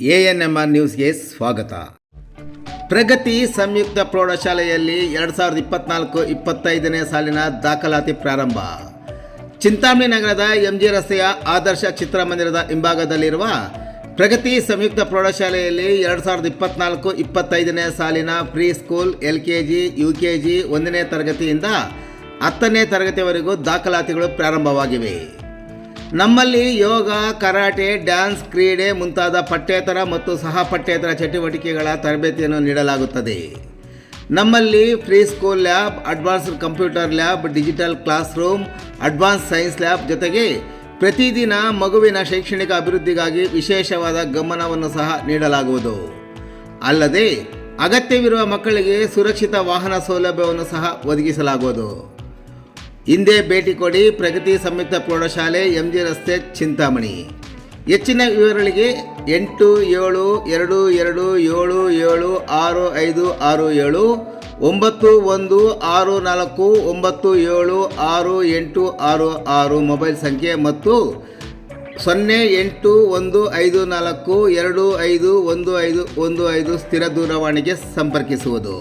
ANMR ನ್ಯೂಸ್ಗೆ ಸ್ವಾಗತ. ಪ್ರಗತಿ ಸಂಯುಕ್ತ ಪ್ರೌಢಶಾಲೆಯಲ್ಲಿ 2024-25ನೇ ಸಾಲಿನ ದಾಖಲಾತಿ ಪ್ರಾರಂಭ. ಚಿಂತಾಮಣಿ ನಗರದ MG ರಸ್ತೆಯ ಆದರ್ಶ ಚಿತ್ರಮಂದಿರದ ಹಿಂಭಾಗದಲ್ಲಿರುವ ಪ್ರಗತಿ ಸಂಯುಕ್ತ ಪ್ರೌಢಶಾಲೆಯಲ್ಲಿ 2024-25ನೇ ಸಾಲಿನ ಪ್ರೀ ಸ್ಕೂಲ್ LKG, UKG 1ನೇ ತರಗತಿಯಿಂದ 10ನೇ ತರಗತಿವರೆಗೂ ದಾಖಲಾತಿಗಳು ಪ್ರಾರಂಭವಾಗಿವೆ. ನಮ್ಮಲ್ಲಿ ಯೋಗ, ಕರಾಟೆ, ಡ್ಯಾನ್ಸ್, ಕ್ರೀಡೆ ಮುಂತಾದ ಪಠ್ಯೇತರ ಮತ್ತು ಸಹ ಪಠ್ಯೇತರ ಚಟುವಟಿಕೆಗಳ ತರಬೇತಿಯನ್ನು ನೀಡಲಾಗುತ್ತದೆ. ನಮ್ಮಲ್ಲಿ free school lab, advanced computer lab, digital class room, advance science lab ಜೊತೆಗೆ ಪ್ರತಿದಿನ ಮಗುವಿನ ಶೈಕ್ಷಣಿಕ ಅಭಿವೃದ್ಧಿಗಾಗಿ ವಿಶೇಷವಾದ ಗಮನವನ್ನು ಸಹ ನೀಡಲಾಗುವುದು. ಅಲ್ಲದೆ ಅಗತ್ಯವಿರುವ ಮಕ್ಕಳಿಗೆ ಸುರಕ್ಷಿತ ವಾಹನ ಸೌಲಭ್ಯವನ್ನು ಸಹ ಒದಗಿಸಲಾಗುವುದು. ಹಿಂದೆ ಭೇಟಿ ಕೊಡಿ. ಪ್ರಗತಿ ಸಂಯುಕ್ತ ಪ್ರೌಢಶಾಲೆ, MG ರಸ್ತೆ, ಚಿಂತಾಮಣಿ. ಹೆಚ್ಚಿನ ವಿವರಗಳಿಗೆ 8722776567 9164976866 ಮೊಬೈಲ್ ಸಂಖ್ಯೆ ಮತ್ತು 081542511515 ಸ್ಥಿರ ದೂರವಾಣಿಗೆ ಸಂಪರ್ಕಿಸುವುದು.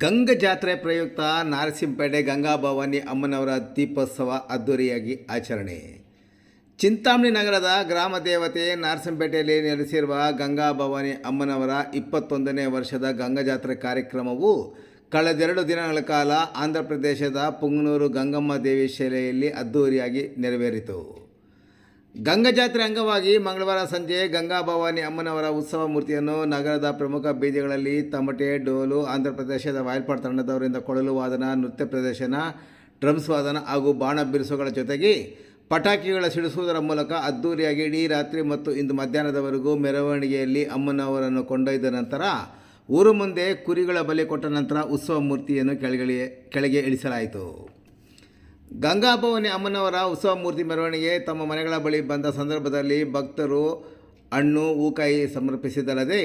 ಗಂಗಾ ಜಾತ್ರೆ ಪ್ರಯುಕ್ತ ನಾರಸಿಂಹಪೇಟೆ ಗಂಗಾಭವಾನಿ ಅಮ್ಮನವರ ದೀಪೋತ್ಸವ ಅದ್ದೂರಿಯಾಗಿ ಆಚರಣೆ. ಚಿಂತಾಮಣಿ ನಗರದ ಗ್ರಾಮ ದೇವತೆ ನಾರಸಿಂಹಪೇಟೆಯಲ್ಲಿ ನೆಲೆಸಿರುವ ಗಂಗಾಭವಾನಿ ಅಮ್ಮನವರ 21ನೇ ವರ್ಷದ ಗಂಗಾ ಜಾತ್ರೆ ಕಾರ್ಯಕ್ರಮವು ಕಳೆದೆರಡು ದಿನಗಳ ಕಾಲ ಆಂಧ್ರ ಪ್ರದೇಶದ ಪುಂಗನೂರು ಗಂಗಮ್ಮ ದೇವಿ ಶಾಲೆಯಲ್ಲಿ ಅದ್ದೂರಿಯಾಗಿ ನೆರವೇರಿತು. ಗಂಗಾ ಜಾತ್ರೆ ಅಂಗವಾಗಿ ಮಂಗಳವಾರ ಸಂಜೆ ಗಂಗಾಭವಾನಿ ಅಮ್ಮನವರ ಉತ್ಸವ ಮೂರ್ತಿಯನ್ನು ನಗರದ ಪ್ರಮುಖ ಬೀದಿಗಳಲ್ಲಿ ತಮಟೆ, ಡೋಲು, ಆಂಧ್ರ ಪ್ರದೇಶದ ವಾಯ್ಪಾಡ್ ತಂಡದವರಿಂದ ಕೊಳಲು ವಾದನ, ನೃತ್ಯ ಪ್ರದರ್ಶನ, ಡ್ರಮ್ಸ್ ವಾದನ ಹಾಗೂ ಬಾಣ ಬಿರುಸುಗಳ ಜೊತೆಗೆ ಪಟಾಕಿಗಳ ಸಿಡಿಸುವುದರ ಮೂಲಕ ಅದ್ದೂರಿಯಾಗಿ ಇಡೀ ರಾತ್ರಿ ಮತ್ತು ಇಂದು ಮಧ್ಯಾಹ್ನದವರೆಗೂ ಮೆರವಣಿಗೆಯಲ್ಲಿ ಅಮ್ಮನವರನ್ನು ಕೊಂಡೊಯ್ದ ನಂತರ ಊರು ಮುಂದೆ ಕುರಿಗಳ ಬಲಿ ಕೊಟ್ಟ ನಂತರ ಉತ್ಸವ ಮೂರ್ತಿಯನ್ನು ಕೆಳಗೆ ಇಳಿಸಲಾಯಿತು. ಗಂಗಾಭವಾನಿ ಅಮ್ಮನವರ ಉತ್ಸವ ಮೂರ್ತಿ ಮೆರವಣಿಗೆ ತಮ್ಮ ಮನೆಗಳ ಬಳಿ ಬಂದ ಸಂದರ್ಭದಲ್ಲಿ ಭಕ್ತರು ಹಣ್ಣು, ಹೂಕಾಯಿ ಸಮರ್ಪಿಸಿದಲ್ಲದೆ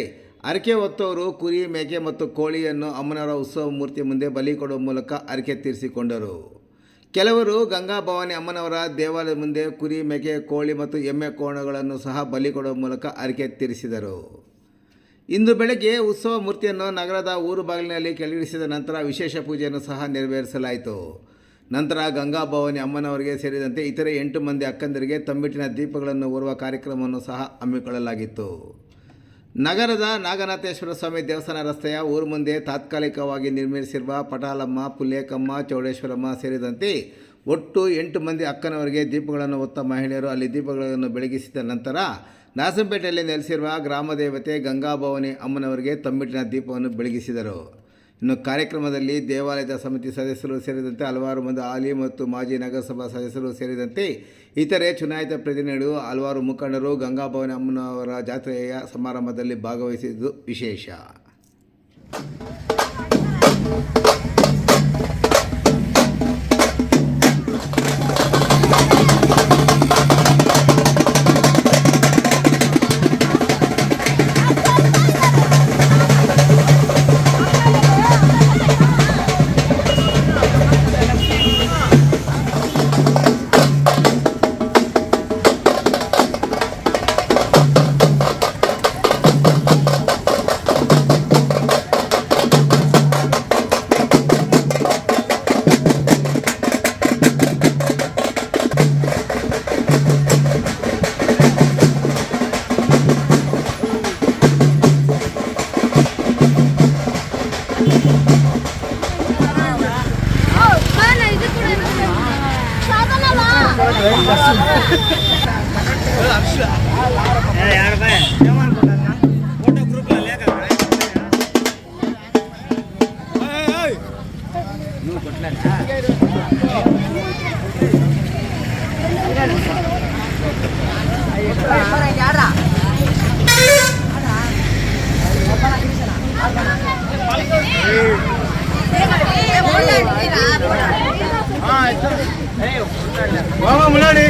ಹರಕೆ ಹೊತ್ತವರು ಕುರಿ, ಮೇಕೆ ಮತ್ತು ಕೋಳಿಯನ್ನು ಅಮ್ಮನವರ ಉತ್ಸವ ಮೂರ್ತಿ ಮುಂದೆ ಬಲಿ ಕೊಡುವ ಮೂಲಕ ಹರಕೆ ತೀರಿಸಿಕೊಂಡರು. ಕೆಲವರು ಗಂಗಾಭವಾನಿ ಅಮ್ಮನವರ ದೇವಾಲಯದ ಮುಂದೆ ಕುರಿ, ಮೇಕೆ, ಕೋಳಿ ಮತ್ತು ಎಮ್ಮೆ ಕೋಣಗಳನ್ನು ಸಹ ಬಲಿ ಕೊಡುವ ಮೂಲಕ ಹರಕೆ ತೀರಿಸಿದರು. ಇಂದು ಬೆಳಗ್ಗೆ ಉತ್ಸವ ಮೂರ್ತಿಯನ್ನು ನಗರದ ಊರು ಬಾಗಿಲಿನಲ್ಲಿ ಕೆಳಗಿಳಿಸಿದ ನಂತರ ವಿಶೇಷ ಪೂಜೆಯನ್ನು ಸಹ ನೆರವೇರಿಸಲಾಯಿತು. ನಂತರ ಗಂಗಾಭವಾನಿ ಅಮ್ಮನವರಿಗೆ ಸೇರಿದಂತೆ ಇತರೆ 8 ಮಂದಿ ಅಕ್ಕಂದರಿಗೆ ತಂಬಿಟ್ಟಿನ ದೀಪಗಳನ್ನು ಹೊರುವ ಕಾರ್ಯಕ್ರಮವನ್ನು ಸಹ ಹಮ್ಮಿಕೊಳ್ಳಲಾಗಿತ್ತು. ನಗರದ ನಾಗನಾಥೇಶ್ವರ ಸ್ವಾಮಿ ದೇವಸ್ಥಾನ ರಸ್ತೆಯ ಊರು ಮುಂದೆ ತಾತ್ಕಾಲಿಕವಾಗಿ ನಿರ್ಮಿಸಿರುವ ಪಟಾಲಮ್ಮ, ಪುಲ್ಲೇಕಮ್ಮ, ಚೌಡೇಶ್ವರಮ್ಮ ಸೇರಿದಂತೆ ಒಟ್ಟು 8 ಮಂದಿ ಅಕ್ಕನವರಿಗೆ ದೀಪಗಳನ್ನು ಹೊತ್ತ ಮಹಿಳೆಯರು ಅಲ್ಲಿ ದೀಪಗಳನ್ನು ಬೆಳಗಿಸಿದ ನಂತರ ನಾರಸಿಂಹಪೇಟೆಯಲ್ಲಿ ನೆಲೆಸಿರುವ ಗ್ರಾಮದೇವತೆ ಗಂಗಾಭವಾನಿ ಅಮ್ಮನವರಿಗೆ ತಂಬಿಟ್ಟಿನ ದೀಪವನ್ನು ಬೆಳಗಿಸಿದರು. ಇನ್ನು ಕಾರ್ಯಕ್ರಮದಲ್ಲಿ ದೇವಾಲಯದ ಸಮಿತಿ ಸದಸ್ಯರು ಸೇರಿದಂತೆ ಹಲವಾರು ಮಂದಿ ಹಾಲಿ ಮತ್ತು ಮಾಜಿ ನಗರಸಭಾ ಸದಸ್ಯರು ಸೇರಿದಂತೆ ಇತರೆ ಚುನಾಯಿತ ಪ್ರತಿನಿಧಿಗಳು, ಹಲವಾರು ಮುಖಂಡರು ಗಂಗಾಭವಾನಿ ಅಮ್ಮನವರ ಜಾತ್ರೆಯ ಸಮಾರಂಭದಲ್ಲಿ ಭಾಗವಹಿಸಿದ್ದು ವಿಶೇಷ. ಮುನ್ನಾಡಿ